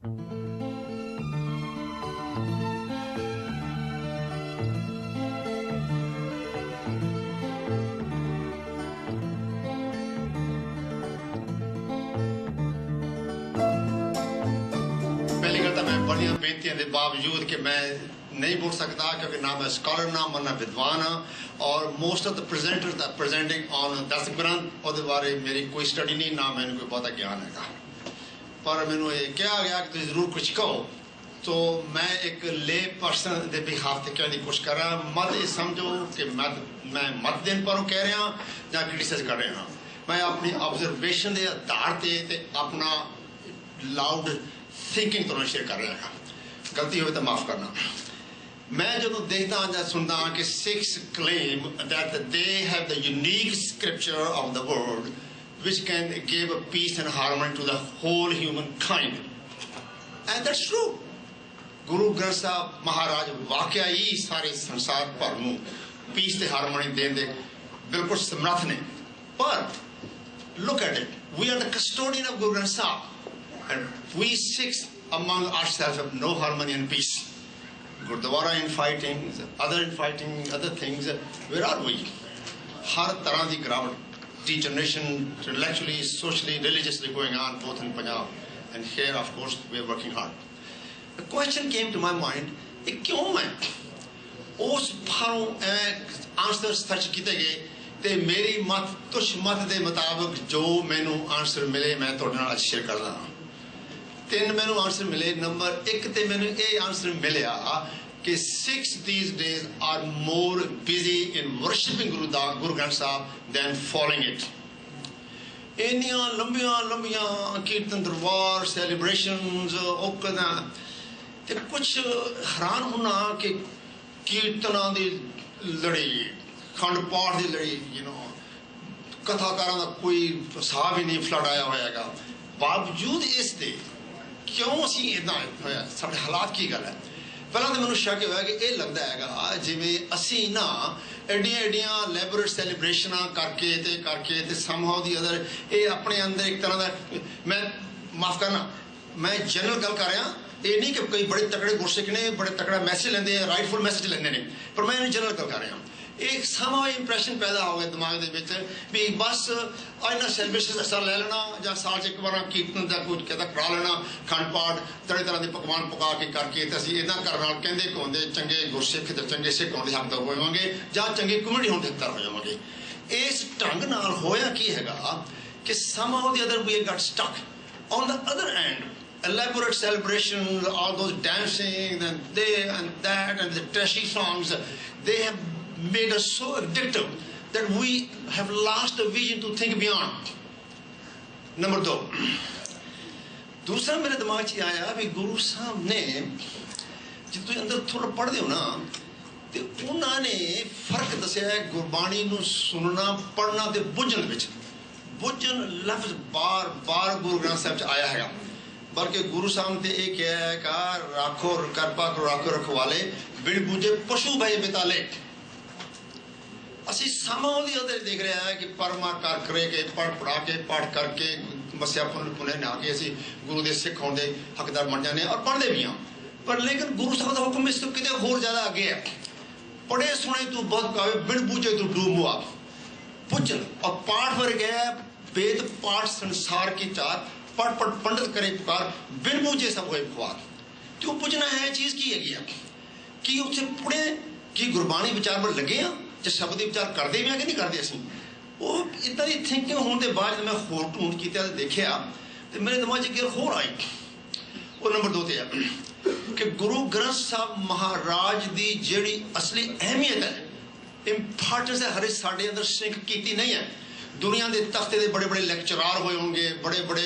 पहली गल तो मैं बड़िया बेनतियों के बावजूद कि मैं नहीं बोल सकता क्योंकि ना मैं स्कॉलर ना मैं विद्वान हाँ और most of the presenters are presenting on 10 ग्रंथ और बारे मेरी कोई स्टडी नहीं ना मैंने कोई बहुता ज्ञान है पर मैंने ये कहा गया कि तुम जरूर कुछ कहो तो मैं एक ले पर्सन के बिहाफ से कहने की कोशिश कर रहा मत ये समझो कि मैं मत देन पर कह रहा या क्रिटिसाइज कर रहा मैं अपनी ऑब्जरवेशन के आधार से अपना लाउड थिंकिंग तो शेयर कर रहा गलती हो तो माफ करना मैं जो देखता या सुनता कि six claim that they have the unique scripture of the world which can give a peace and harmony to the whole humankind and that's true Guru Granth साहब महाराज वाकया ही सारे संसार भर नूं पीस ते हारमोनी देने दे बिल्कुल समर्थ ने पर look at it we are the custodian of Guru Granth Sahib and we Sikhs among ourselves have no harmony and peace Gurdwara infighting other things where are we हर तरह की गिरावट degeneration intellectually socially religiously going on both in Punjab and here of course we are working hard the question came to my mind it क्यों मैं उस फारों answer search किए गए ते मेरी मत तुझ मत के मुताबिक जो मैनू आंसर मिले मैं तुहाडे नाल शेयर करदा तीन मैनू आंसर मिले नंबर 1 ते मैनू ये आंसर मिलिया कि Sikhs these days are more busy in worshipping Guru Granth Sahib than following it. इन्नियां लंबियां कीर्तन दरबार सेलिब्रेशंस ओकदा ते कुछ हैरान होना कि कीर्तना दी लड़ी खंड पाठ दी लड़ी कथाकारां दा कोई हिसाब ही नहीं फ्लड आया होएगा बावजूद इस दे क्यों असीं इदां होया साडे हालात की गल है पहला तो मैं शक होया कि यह लगता है जिमें असी ना एडिया एडिया लैबोरेट सैलीब्रेशन करके समहाउ दी अदर ये अपने अंदर एक तरह का मैं माफ करना मैं जनरल गल कर रहा ये नहीं कि कई बड़े तकड़े गुरसिख ने बड़े तकड़ा मैसेज लेंदे राइटफुल मैसेज लेंदे ने पर मैं जनरल गल कर रहा एक समाव इंप्रैशन पैदा हो गया दिमाग के भी बस इन्होंने सैलीब्रेशन असर ले लेना या साल एक बार कीर्तन का कुछ कहता करा लेना खंड पाठ तरह तरह के पकवान पका के करके असीं इदा करना कहते कौंदे चंगे गुरसिख ते चंगे सिख होने हकदार हो जावांगे या चंगी कम्युनिटी होने हकदार हो जावांगे इस ढंग नाल होया की हैगा कि somehow the other we got stuck on the other end elaborate celebrations all those dancing and that and the trashy songs they have made us so addictive that we have lost the vision to think beyond. Number 2 दूसरा मेरे दिमाग च आया भी गुरु साहब ने जो तुम अंदर थोड़ा पढ़ते हो ना तो उन्होंने फर्क दसिया है गुरबाणी नूं सुनना पढ़ना ते बुझण विच बुझण लफ्ज बार बार गुरु ग्रंथ साहब च आया है बल्कि गुरु साहब ने यह कहा है कि राखो कृपा करो राखो रखवाले बिन बूझे पशु भय बिताले असी समां दी अदर देख रहे हैं कि परमा कर के पढ़ पढ़ा के पाठ करके मस्या पुने ना के असी गुरु के सिख होने हकदार बन जाने और पढ़ते भी हाँ पर लेकिन गुरु साहब का हुक्म इस तो कितने होर ज्यादा अगे है पढ़े सुने तू बहुत पावे बिन बूझे तू डूब मुआ पुजन और पाठ पर गया वेद पाठ संसार की चार पढ़ पढ़ पंडित करे पुकार बिन बूझे सब होए खुआर क्यों पुजना है चीज की है कि उसे पढ़े कि गुरबाणी विचार पर लगे हैं शब्द विचार करते भी हैं कि नहीं करते असीं वो इतना की थिंकिंग होने के बाद मैं होर ढूंढ किया देखा तो मेरे दिमाग च गिर होर आई वो नंबर 2 ते है कि गुरु ग्रंथ साहब महाराज की जिहड़ी असली अहमियत है इंपॉर्टेंस है हरे साढ़े अंदर सिंक की नहीं है दुनिया के तख्ते के बड़े बड़े लेक्चरार होए होंगे बड़े बड़े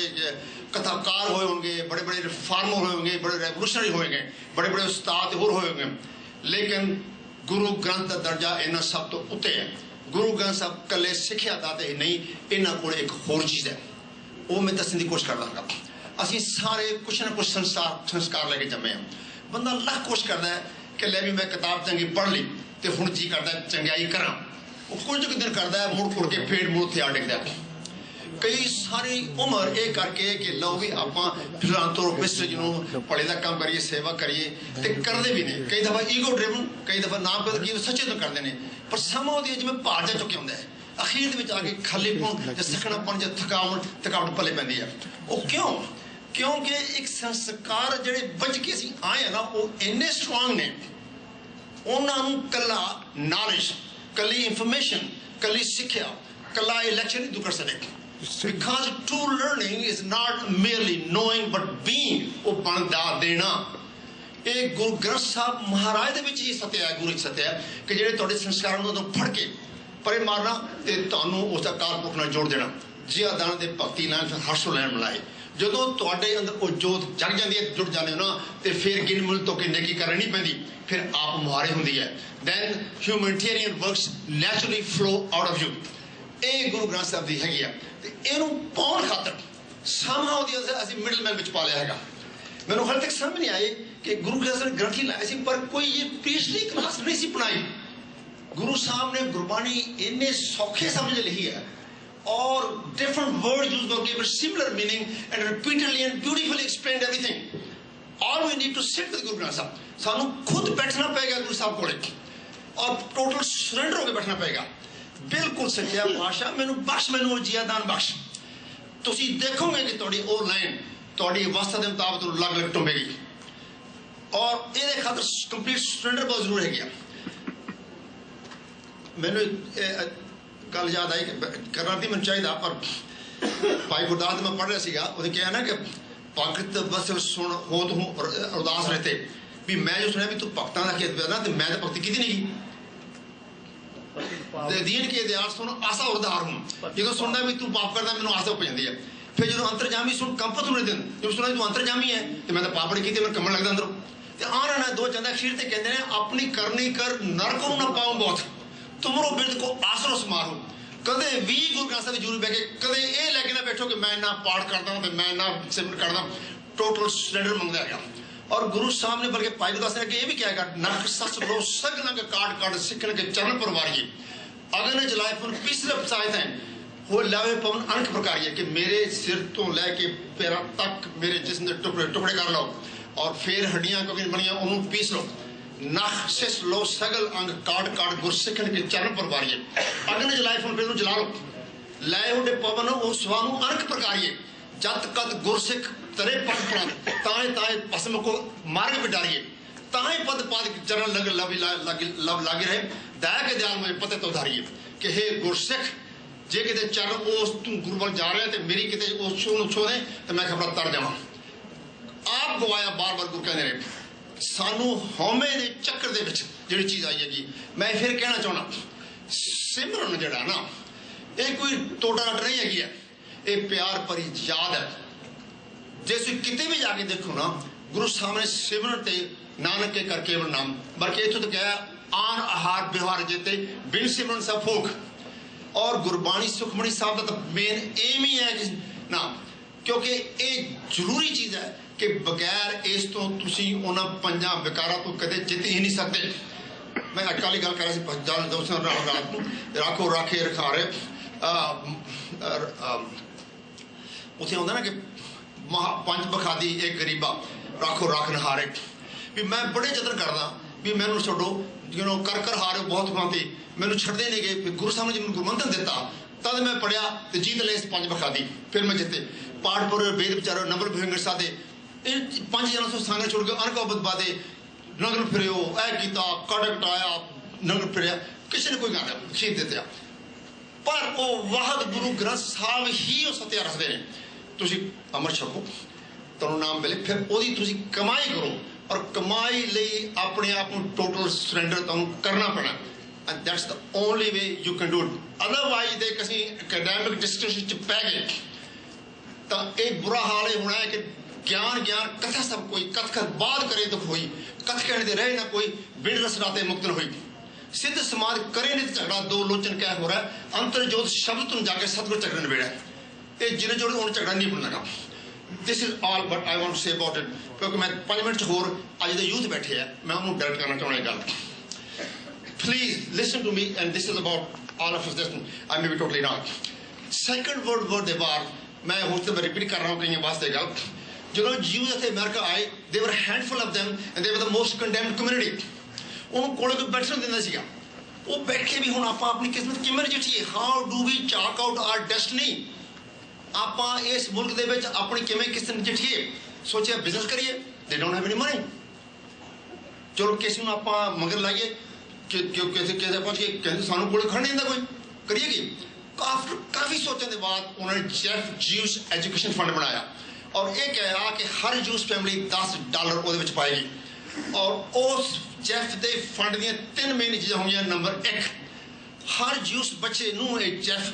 कथाकार होए होंगे बड़े बड़े रिफार्मर होए होंगे बड़े रेवोल्यूशनरी होएंगे बड़े बड़े उस्ताद होर होए होंगे लेकिन गुरु ग्रंथ का दर्जा इन्होंने सब तो उत्ते है गुरु ग्रंथ साहब कले सिक्ख्या दाते ही नहीं इन्हों को एक होर चीज़ है वो मैं दसने की कोशिश कर लाँगा असी सारे कुछ ना कुछ संस्कार लेके जमे हैं बंदा लाख कोशिश करता है कि ले भी मैं किताब चंगी पढ़ ली तो हुण जी करता है चंगाई करा वो कुछ दिन करता है मुड़ मुड़ के फिर मुड़ थे आ डिगता है कई सारी उम्र ये करके कि लो भी आप फिलांथ्रोपिस्ट जिन्होंने भले का काम करिए सेवा करिए तो करते भी नहीं कई दफ़ा ईगो ड्रिवन कई दफ़ा नाम कर सच्चे तो करते हैं पर समा वो जिम्मे भार जा चुके होंगे अखीर में आके खालीपन या सखनापन या थकावट पले पैंदी है वो क्यों क्योंकि एक संस्कार जिहड़े बच के असीं आए हैं ना वो इन्ने स्ट्रांग ने उन्होंने कला नॉलेज कली इंफॉर्मेशन कली सिक्ख्या कला इलेक्शन नहीं कर सकते because true learning is not merely knowing but being वो बनदा देना ये गुरु ग्रंथ साहब महाराज दे विच ही सत्य है गुरु सत्य है कि जिहड़े तुहाडे संस्कारां नूं फड़ के परे मारना ते तुहानूं उस दा काल पुरख नाल जोड़ देना जिया दान दे भगती नाल हर्ष लैन मिलाए जदों तुहाडे अंदर वो जोत जग जाती है जुड़ जाते हो ना तो फिर गिन मुल तो कि नेकी करनी नहीं पैंदी फिर आप मुहारे हुंदी है then humanitarian works naturally flow out of you ये गुरु ग्रंथ साहब की हैगी है इनू पाउण खातर somehow असीं मिडलमैन विच पा लिया हैगा मैनूं हाले तक समझ नहीं आई कि गुरु ग्रंथ साहब ने ग्रंथ ही लाया सी पर कोई ये पिछली क्लास नहीं सी बनाई गुरु साहब ने गुरबाणी इन्ने सौखे समझ लिखी है और different words used or gave a similar meaning and repeatedly and beautifully explained everything all we need to sit with Guru Granth साहब सानू खुद बैठना पड़ेगा गुरु साहब कोले और टोटल सरेंडर होकर बैठना पड़ेगा बिल्कुल सच्चा पातशाह मैनू बख्श मैनू जिया दान बख्श तुसी देखोगे कि तुहाडी ओ लाइन तुहाडी अवस्था के मुताबिक लग लग टुंबेगी और ये खातर कंप्लीट सरेंडर बहुत जरूर है गया मैनू गल याद आई करना भी मैं चाहिए पर भाई गुरदास मैं पढ़ रहा सीगा उन्हें कहा ना कि भगत बस सुन हो तू उदास रहते भी मैं जो सुना भी तू भगतां दा खेत ना तो मैं तो भगती की नहीं दीन के इतिहास सुन आशा उदार हूँ जो सुनना भी तू पाप करता मैंने आशा हो जाती है फिर जो अंतरजामी सुन कंपत होने दिन जो सुना तू अंतरजामी है तो मैं तो पापड़ी की मैं कमन लगता अंदरों तो आ रहा दो चंदा अखीर से कहते हैं अपनी करनी कर नरक न पाओ बहुत तुमरो बिरद को आसरो समारो कदे भी गुरु ग्रंथ साहब जरूर बैठे कदे ये लैके ना बैठो कि मैं ना पाठ करता हूँ मैं ना सिमरन करता टोटल सिलेंडर मंगता है और गुरु साहब ने बल्कि पाई गुरदास ने ये भी कहा नरक सच लो सगन के काट काट सिखन के चरण पर वारिए अगन जलाए पुन पिछले सायत हैं वो लावे पवन अनक प्रकार है कि मेरे सिर तो लैके पैर तक मेरे जिस्म के टुकड़े टुकड़े कर लो और फिर हड्डियां को बनिया उन्होंने पीस लो नख सिस लो सगल अंग काट काट गुर सिखन के चरण पर वारिए अगन जलाए पुन फिर जला लो लाए उडे पवन उस स्वानु अनक प्रकार है जत कद गुरसिख तरे पद प्राण ताए ताए पसम को मार्ग पे डारिए ताए पद पाद चरण लग लव लागे रहे दया के दयाल मुझे पते तो धारिए कि हे गुरसिख जे किते चरण उस तू गुरु वाल जा रहे ते मेरी किते उस छू छोड़े तो मैं खबरा तर जावां आप गवाया बार बार गुरु कहने रहे सानू हौमे दे चक्कर दे विच जिहड़ी चीज आई हैगी मैं फिर कहना चाहना सिमरन जिहड़ा ना ये कोई टोटा रट नहीं हैगी है ये प्यार भरी याद है जिस किते भी जाके देखो ना गुरु साहब ने सिमरन ते नानक के कर केवल नाम बल्कि इतों तो क्या आन आहार व्यवहार जेते बिन सिमरन सब फूक और गुरबाणी सुखमणी साहब का तो मेन एम ही है कि ना क्योंकि ये जरूरी चीज है कि बगैर इस तो तुसी उन्हां पंजां विकारां तो कदे जित ही नहीं सकते मैं अकाली गल कर रहा सी दोस्तों रात को राखो राखे रखारे उसे आंदा ना कि पंज बखादी एक गरीबा राखो राख नहारे भी मैं बड़े जतन करदा भी मैनू छोड़ो कर कर हारे बहुत भांति मैनू छड़ते नहीं गए गुरु साहब ने जो गुरमंथन दिता तद मैं पढ़िया तो जीत ले पंज बखादी फिर मैं जिते पाठपुर वेद विचारो नंबर भयंकर साधे इन पांच जन संग छोड़ के अनक बदबादे नगर फिर ऐ किया कटक आया नगर फिर किसी ने कोई गाना खींच देते पर वो वाहद गुरु ग्रंथ साहब ही सत्या रखते हैं तुसी अमर छको तुहानू नाम मिले फिर ओदी तुसी कमाई करो और कमाई लई अपने आप को टोटल सरेंडर तुहानू करना पैना and that's the only way you can do it otherwise they किसी academic discussion च पै गए तो एक बुरा हाल ये होना है कि ज्ञान ज्ञान कथा सब कोई कथ कर बाद करे तो कोई कथ कहने दे रहे ना कोई बिन रस राते मुक्तन हुई सिद्ध समाज करे नहीं झगड़ा दो लोचन क्या हो रहा है अंतर जोत शब्द तुम जाके सतगुर झगड़न बेड़ा ये जिन्हें जोड़े उन्हें झगड़ा नहीं बनना this is all but I want to say about it क्योंकि मैं 5 मिनट होर आज जो यूथ बैठे हैं मैं उन्हें डायरेक्ट करना चाहूँगा गल please listen to me and this is about all of us I may be totally wrong second world war ਦੇ ਬਾਅਦ ਮੈਂ ਹੁਣ ਤੇ ਮੈਂ ਰਿਪੀਟ ਕਰ ਰਹਾ ਹਾਂ ਕਈਆਂ ਵਾਸਤੇ ਗੱਲ ਜਦੋਂ ਜਿਊਜ਼ ਇੱਥੇ ਅਮਰੀਕਾ ਆਏ ਦੇ ਵਰ handful of them and they were the most condemned community ਉਹਨੂੰ ਕੋਲ ਕੋਈ ਬੈਠਣ ਦਿੰਦਾ ਸੀਗਾ ਉਹ ਬੈਠੇ ਵੀ ਹੁਣ ਆਪਾਂ ਆਪਣੀ ਕਿਸਮਤ ਕਿਵੇਂ ਨਜਿੱਠੀਏ how do we chalk out our destiny ਆਪਾਂ ਇਸ ਮੁਲਕ ਦੇ ਵਿੱਚ ਆਪਣੀ ਕਿਵੇਂ ਕਿਸਮਤ ਨਜਿੱਠੀਏ ਸੋਚਿਆ ਬਿਜ਼ਨਸ ਕਰੀਏ they don't have any money ਚਲੋ ਕਿਸੇ ਨੂੰ ਆਪਾਂ ਮਗਰ ਲਾਈਏ ਕਿ ਕਿਸੇ ਪਹੁੰਚ ਕੇ ਕਹਿੰਦੇ ਸਾਨੂੰ ਕੋਲ ਖੜ੍ਹ ਨਹੀਂ ਦਿੰਦਾ ਕੋਈ ਕਰੀਏ ਕੀ ਕਾਫੀ ਸੋਚਣ ਦੇ ਬਾਅਦ ਉਹਨਾਂ ਨੇ ਜੈਫ ਜਿਊਸ ਐਜੂਕੇਸ਼ਨ ਫੰਡ ਬਣਾਇਆ ਔਰ ਇਹ ਕਿਹਾ ਕਿ ਹਰ ਜੂਸ ਫੈਮਿਲੀ $10 ਉਹਦੇ ਵਿੱਚ ਪਾਏਗੀ ਔਰ ਉਸ ਜੈਫ ਦੇ ਫੰਡ ਦੀਆਂ 3 ਮੇਨ ਚੀਜ਼ਾਂ ਹੋਈਆਂ ਨੰਬਰ 1 ਹਰ ਜੂਸ ਬੱਚੇ ਨੂੰ ਇਹ ਜੈਫ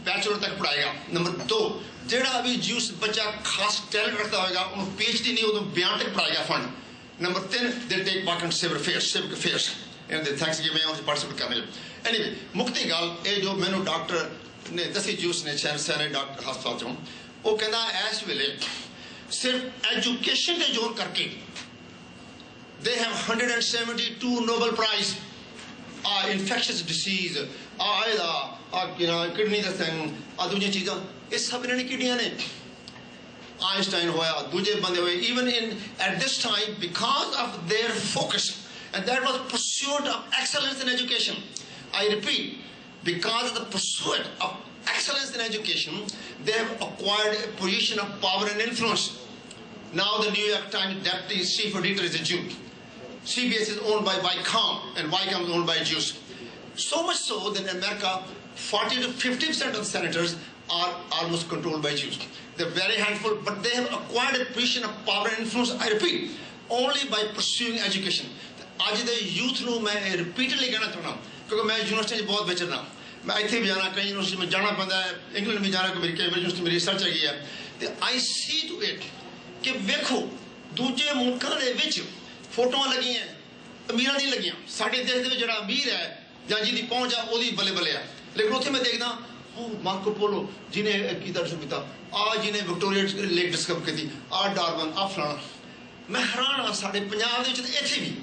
ਬੈਚਲਰ ਤੱਕ ਪੜਾਏਗਾ ਨੰਬਰ 2 ਜਿਹੜਾ ਵੀ ਜੂਸ ਬੱਚਾ ਖਾਸ ਟੈਲੈਂਟ ਰੱਖਦਾ ਹੋਏਗਾ ਉਹਨੂੰ PhD ਨਹੀਂ ਉਹਨੂੰ ਬਿਆਨ ਤੱਕ ਪੜਾਏਗਾ ਫੰਡ ਨੰਬਰ 3 ਦੇ ਟੇਕ part in civic affairs and the thanks give me on participate करने anyway मुक्ति गाल ये जो मैंने डॉक्टर ने दसी जूस ने सैने डॉक्टर हस्पताल चों वो कहना इस वेले सिर्फ एजुकेशन के जोर करके they have 172 Nobel Prize infectious disease kidney का संग दूसरी चीज़ां ये सब इन्होंने किडियां ने आइंस्टाइन होया दूसरे बंदे हुए even in at this time because of their focus and that was pursuit of excellence in education. I repeat, because of the pursuit of excellence in education, they have acquired a position of power and influence. Now the New York Times deputy chief editor is a Jew. CBS is owned by Viacom and Viacom is owned by Jews. So much so that in America, 40 to 50% of the senators are almost controlled by Jews. They're very handful, but they have acquired a position of power and influence, I repeat, only by pursuing education. ਅੱਜ ਦੇ youth ਨੂੰ ਮੈਂ repeatedly ਕਹਿਣਾ ਚਾਹੁੰਦਾ ਕਿਉਂਕਿ ਮੈਂ university 'ਚ ਬਹੁਤ ਵਿਚਰਦਾ ਮੈਂ ਇੱਥੇ ਵੀ ਜਾਣਾ ਕਈ ਯੂਨੀਵਰਸਿਟੀ ਮੈਂ ਜਾਣਾ ਪੈਂਦਾ ਹੈ ਇੰਗਲੈਂਡ ਵੀ ਜਾਣਾ ਕੈਂਬਰਿਜ ਯੂਨੀਵਰਸਿਟੀ ਮੇਰੀ ਰਿਸਰਚ ਹੈਗੀ ਹੈ ਤੇ ਆਈ ਸੀ ਟੂ ਇਟ ਕਿ ਵੇਖੋ ਦੂਜੇ ਮੁਲਕਾਂ ਦੇ ਵਿੱਚ ਫੋਟੋਆਂ ਲੱਗੀਆਂ ਅਮੀਰਾਂ ਦੀਆਂ ਲੱਗੀਆਂ ਸਾਡੇ ਦੇਸ਼ ਦੇ ਵਿੱਚ ਜਿਹੜਾ ਅਮੀਰ ਹੈ ਜਾਂ ਜਿਹਦੀ ਪਹੁੰਚ ਆ ਉਹਦੀ ਬੱਲੇ ਬੱਲੇ ਆ ਲੇਕਿਨ ਉੱਥੇ ਮੈਂ ਦੇਖਦਾ ਉਹ ਮਾਰਕੋ ਪੋਲੋ ਜਿਹਨੇ ਕੀਤਾ ਕੀਤਾ ਜਿਹਨੇ ਵਿਕਟੋਰੀਆ ਲੇਕ ਡਿਸਕਵਰ ਕੀਤੀ ਡਾਰਵਨ ਫਲਾਣਾ ਮੈਂ ਹੈਰਾਨ ਆ ਸਾਡੇ ਪੰਜਾਬ ਦੇ ਵਿੱਚ ਇੱਥੇ ਵੀ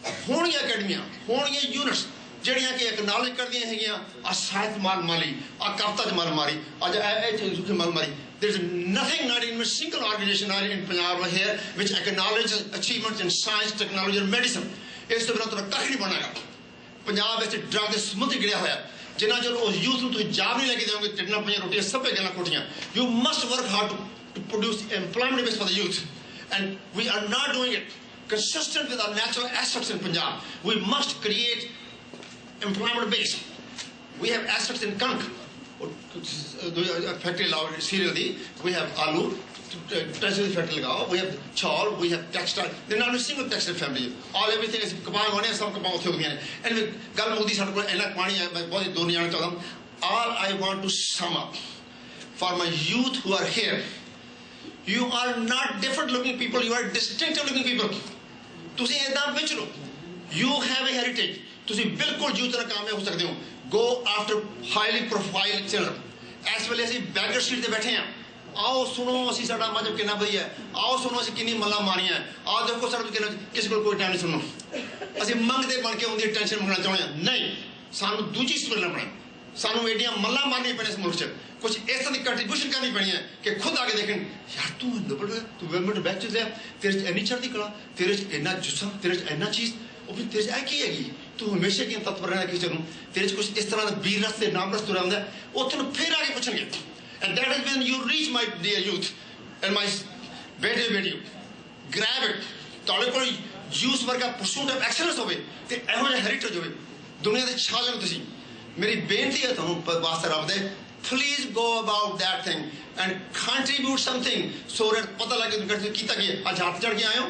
ਹੋਣਗੀਆਂ ਅਕੈਡਮੀਆਂ ਹੋਣਗੀਆਂ ਯੂਨਿਟਸ ਜਿਹੜੀਆਂ ਕਿ ਐਕਨੋਲਜ ਕਰਦੀਆਂ ਹੈਗੀਆਂ ਸਾਹਿਤ ਮਾਲ ਮਾਰੀ ਕਵਿਤਾ 'ਚ ਮਾਲ ਮਾਰੀ ਅੱਜ ਇਹ ਮਾਲ ਮਾਰੀ there is nothing not in a single organization not in Punjab here which acknowledges achievements in science technology and medicine ਇਸ ਤੋਂ ਬਿਨਾਂ ਤਾਂ ਕੱਖ ਨਹੀਂ ਬਣਾਗਾ ਪੰਜਾਬ ਵਿੱਚ ਡਰੱਗ ਦੇ ਸਮੁੰਦਰ ਗਿਰਿਆ ਹੋਇਆ ਜਿੰਨਾ ਚਿਰ ਉਸ ਯੂਥ ਨੂੰ ਤੁਸੀਂ ਜਾਬ ਨਹੀਂ ਲੈ ਕੇ ਦੇਵੋਗੇ ਤਿੰਨਾਂ ਪੰਜਾਂ ਰੋਟੀਆਂ ਸਭੇ ਗੱਲਾਂ ਕੋਠੀਆਂ you must work hard to produce employment base for the youth and we are not doing it consistent with our natural assets in Punjab. We must create employment base. We have assets in Kank, factory cereal. We have aloo, treasury factory. We have chawl. We have textile. They're not a single textile family. Everything is kapang one. Some kapang hote hogi ne. Anyway, gal modi sadu ko enna pani hai. मैं बहुत दो नियाने चाहता हूँ. All I want to sum up for my youth who are here. You are not different looking people. You are distinctive looking people. ਤੁਸੀਂ ਇਦਾਂ ਵਿੱਚ ਲਓ you have A heritage ਤੁਸੀਂ ਬਿਲਕੁਲ ਜੂਤ ਨਾਲ ਕਾਮਯਾਬ ਹੋ ਸਕਦੇ ਹੋ ਗੋ ਆਫਟਰ ਹਾਈਲੀ ਪ੍ਰੋਫਾਈਲ ਚਿਲਡਰਨ ਇਸ ਵੇਲੇ ਅਸੀਂ ਬੈਗਰ ਸੀਟ ਤੇ ਬੈਠੇ ਹਾਂ ਆਓ ਸੁਣੋ ਅਸੀਂ ਸਾਡਾ ਮਜ਼ਹਬ ਕਿੰਨਾ ਵਧੀਆ ਹੈ ਆਓ ਸੁਣੋ ਅਸੀਂ ਕਿੰਨੀ ਮੱਲਾਂ ਮਾਰੀਆਂ ਆਓ ਦੇਖੋ ਸਾਡਾ ਕਿੰਨਾ ਕਿਸੇ ਕੋਲ ਕੋਈ ਟਾਈਮ ਨਹੀਂ ਸੁਣੋ ਅਸੀਂ ਮੰਗਦੇ ਬਣ ਕੇ ਉਹਦੀ ਟੈਨਸ਼ਨ ਮੰਗਣਾ ਚਾਹੁੰਦੇ ਹਾਂ ਨਹੀਂ ਸਾਨੂੰ ਦੂਜੀ ਸਪਿਰਿਟ ਲੱਭਣਾ ਸਾਨੂੰ ਏਡੀਆਂ ਮੱਲਾਂ ਮਾਰਨੀਆਂ ਪੈਣੀਆਂ ਇਸ ਮੁਲਕ 'ਚ ਕੁਝ ਇਸ ਤਰ੍ਹਾਂ ਦੀ ਕੰਟਰੀਬਿਊਸ਼ਨ ਕਰਨੀ ਪੈਣੀ ਹੈ ਕਿ ਖੁਦ ਆ ਕੇ ਦੇਖਣ ਯਾਰ ਤੂੰ ਨੋਬਲ ਤੂੰ ਗਵਰਨਮੈਂਟ ਬੈਚ 'ਚ ਲਿਆ ਤੇਰੇ 'ਚ ਇੰਨੀ ਚੜ੍ਹਦੀ ਕਲਾ ਤੇਰੇ 'ਚ ਇੰਨਾ ਜੁੱਸਾ ਤੇਰੇ 'ਚ ਇੰਨਾ ਚੀਜ਼ ਉਹ ਵੀ ਤੇਰੇ 'ਚ ਇਹ ਕੀ ਹੈਗੀ ਤੂੰ ਹਮੇਸ਼ਾ ਕੀ ਤਤਪਰ ਰਹਿਣਾ ਕਿਸੇ ਨੂੰ ਤੇਰੇ 'ਚ ਕੁਝ ਇਸ ਤਰ੍ਹਾਂ ਦਾ ਵੀਰ ਰਸਤੇ ਨਾਮ ਰਸ ਤੁਰਿਆ ਹੁੰਦਾ ਉਹ ਤੈਨੂੰ ਫਿਰ ਆ ਕੇ ਪੁੱਛਣਗੇ and that is when you reach my dear youth and my ਬੇਟੇ grab it ਤੁਹਾਡੇ ਕੋਲ ਯੂਥ ਵਰਗਾ ਪਰਸੂਟ ਆਫ ਐਕਸਲੈਂਸ ਹੋਵੇ ਤੇ ਇਹੋ ਜਿਹਾ ਹੈਰੀਟੇਜ ਹੋਵੇ ਦੁਨੀਆ ਦੇ ਛਾ ਜਾਓ ਤੁਸੀਂ ਮੇਰੀ ਬੇਨਤੀ ਹੈ ਤੁਹਾਨੂੰ ਵਾਸਤੇ ਰੱਬ ਦੇ please go about that thing and contribute something so that ਪਤਾ ਲੱਗੇ ਤੁਸੀਂ ਕੀਤਾ ਕੀ ਹੈ ਅੱਜ ਹੱਥ ਚੜ ਕੇ ਆਏ ਹੋ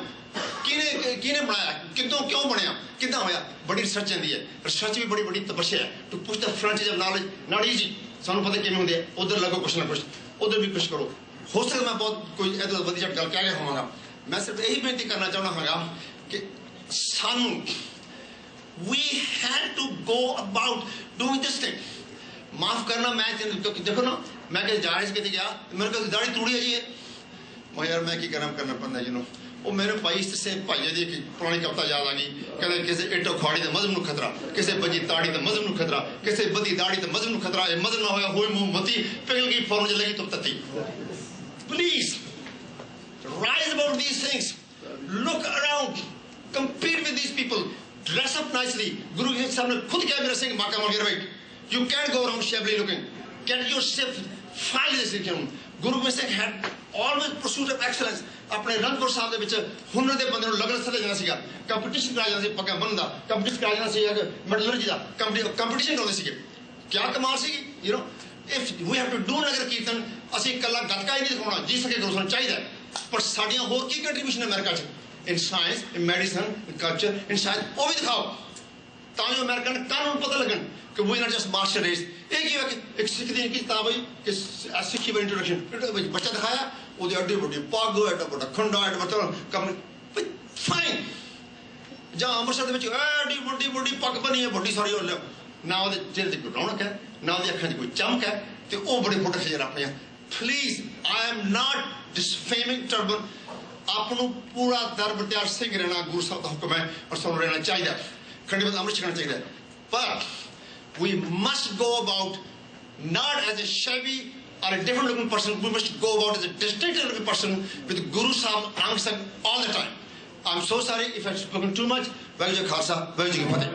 ਕਿਹਨੇ ਬਣਾਇਆ ਕਿਉਂ ਬਣਿਆ ਕਿੱਦਾਂ ਹੋਇਆ ਬੜੀ ਰਿਸਰਚ ਜਾਂਦੀ ਹੈ ਰਿਸਰਚ ਵੀ ਬੜੀ ਵੱਡੀ ਤਪੱਸਿਆ ਹੈ to push the frontage of knowledge not easy ਸਾਨੂੰ ਪਤਾ ਕਿਵੇਂ ਹੁੰਦੇ ਆ ਉਧਰ ਲੱਗੋ ਕੁਛ ਨਾ ਕੁਛ ਉਧਰ ਵੀ ਕੁਛ ਕਰੋ ਹੋ ਸਕਦਾ ਮੈਂ ਬਹੁਤ ਕੋਈ ਇਹਦਾ ਵਧੀਆ ਗੱਲ ਕਹਿ ਰਿਹਾ ਹੋਵਾਂਗਾ ਮੈਂ ਸਿਰਫ ਇਹੀ ਬੇਨਤੀ ਕਰਨਾ ਚਾਹੁੰਦਾ ਹਾਂਗਾ ਕਿ ਸਾਨੂੰ we had to go about doing this thing माफ करना मैं देखो ना मैं कहीं जा रही कितने गया मेरे को दाढ़ी तोड़ी है जी मैं यार मैं की करना पैंदा यू नो ਉਹ ਮੈਨੂੰ ਭਾਈ ਇਸੇ ਭਾਈਏ ਦੀ ਇੱਕ ਪੁਰਾਣੀ ਕਵਿਤਾ ਯਾਦ ਆ ਗਈ, ਕਹਿੰਦੇ ਕਿਸੇ ਇੱਟੋ ਖਾੜੀ ਤੇ ਮਜ਼ਹਬ ਨੂੰ ਖਤਰਾ, ਕਿਸੇ ਬੱਜੀ ਤਾੜੀ ਤੇ ਮਜ਼ਹਬ ਨੂੰ ਖਤਰਾ, ਕਿਸੇ ਬੱਦੀ ਦਾੜੀ ਤੇ ਮਜ਼ਹਬ ਨੂੰ ਖਤਰਾ, ਇਹ ਮਜ਼ਹਬ ਨਾ ਹੋਇਆ ਹੋਏ ਮੂੰਹ ਮਤੀ ਪਿਘਲ ਗਈ ਫੌਰਨ ਚ ਲੱਗੀ ਤੁਪ ਤੱਤੀ। Please rise above these things, look around, compete with these people, dress up nicely. Guru Sahib ne khud kya mera Singh Maka Malgir right, you can't go around shabbily looking, get yourself file this curriculum. Guru Gobind Singh had always pursuit of excellence. ਆਪਣੇ ਅਨੰਦਪੁਰ ਸਾਹਿਬ ਦੇ ਵਿੱਚ ਹੁਨਰ ਦੇ ਬੰਦੇ ਨੂੰ ਲਗਨ ਥੱਲੇ ਜਾਣਾ ਸੀਗਾ, ਕੰਪੀਟੀਸ਼ਨ ਕਰਾਇਆ ਜਾਂਦਾ ਸੀ ਪੱਗਾਂ ਬੰਨ੍ਹਣ ਦਾ, ਕੰਪੀਟੀਸ਼ਨ ਕਰਾਇਆ ਜਾਂਦਾ ਸੀ ਮੈਟਲਰਜੀ ਦਾ, ਕੰਪੀਟੀਸ਼ਨ ਕਰਾਉਂਦੇ ਸੀਗੇ। ਕਿਆ ਕਮਾਲ ਸੀਗੀ, you know if we have to do Nagar Kirtan, ਅਸੀਂ ਇਕੱਲਾ ਗੱਤਕਾ ਹੀ ਨਹੀਂ ਦਿਖਾਉਣਾ, ਜੀ ਸਕੇ ਗੁਰੂ ਸਾਨੂੰ ਚਾਹੀਦਾ, ਪਰ ਸਾਡੀਆਂ ਹੋਰ ਕੀ ਕੰਟਰੀਬਿਊਸ਼ਨ ਅਮਰੀਕਾ 'ਚ ਇਨ ਸਾਇੰਸ, ਇਨ ਮੈਡੀਸਨ, ਇਨ ਕਲਚਰ, ਇਨ ਸਾਇੰਸ, ਉਹ ਵੀ ਦਿਖਾਓ ਤਾਂ ਜੋ ਅਮਰੀਕਨ ਕਾਨੂੰਨ ਪਤਾ ਲੱਗਣ ਕਿ ਵੀ ਨਾਟ ਜਸਟ ਮਾਰਸ਼ਲ ਰੇਸ। ਇਹ ਕੀ ਹੋਇਆ ਕਿ ਇੱਕ ਸਿੱਖ ਦੀ ਕਿਤਾਬ ਹੋਈ ਕਿ ਸਿੱਖੀ ਦਾ ਇੰਟਰੋਡਕਸ਼ਨ, ਬੱਚਾ ਦਿਖਾਇਆ ਉਹਦੀ ਐਡੀ ਵੱਡੀ ਪੱਗ, ਐਡਾ ਵੱਡਾ ਖੰਡਾ, ਐਡਾ ਵੱਡਾ ਕੰਮ, ਫਾਈਨ। ਜਾਂ ਅੰਮ੍ਰਿਤਸਰ ਦੇ ਵਿੱਚ ਐਡੀ ਵੱਡੀ ਪੱਗ ਬਣੀ ਹੈ, ਵੱਡੀ ਸਾਰੀ, ਉਹ ਲਿਆ ਨਾ ਉਹਦੇ ਚਿਹਰੇ 'ਤੇ ਕੋਈ ਰੌਣਕ ਹੈ, ਨਾ ਉਹਦੀ ਅੱਖਾਂ 'ਚ ਕੋਈ ਚਮਕ ਹੈ, ਤੇ ਉਹ ਬੜੇ ਫੋਟੋ ਖਿਚੇ ਰੱਖਦੇ ਆ। Please, I am not defaming turban. ਆਪ ਨੂੰ ਪੂਰਾ ਦਰਬਦਿਆਰ ਸਿੰਘ ਰਹਿਣਾ ਗੁਰੂ ਸਾਹਿਬ ਦਾ ਹੁਕਮ ਹੈ, ਔਰ ਸਾਨੂੰ ਰਹਿਣਾ ਚਾਹੀਦਾ, ਖੰਡੇ ਅੰਮ੍ਰਿਤ ਛਕਣਾ ਚਾਹੀਦਾ। ਪਰ we must go about not as a shabby or a different looking person, we must go about as a distinctive looking person with Guru Sahib alongside all the time. I'm so sorry if I've spoken too much. Vaheguru Ji Khalsa, Vaheguru Ji Ki Fateh.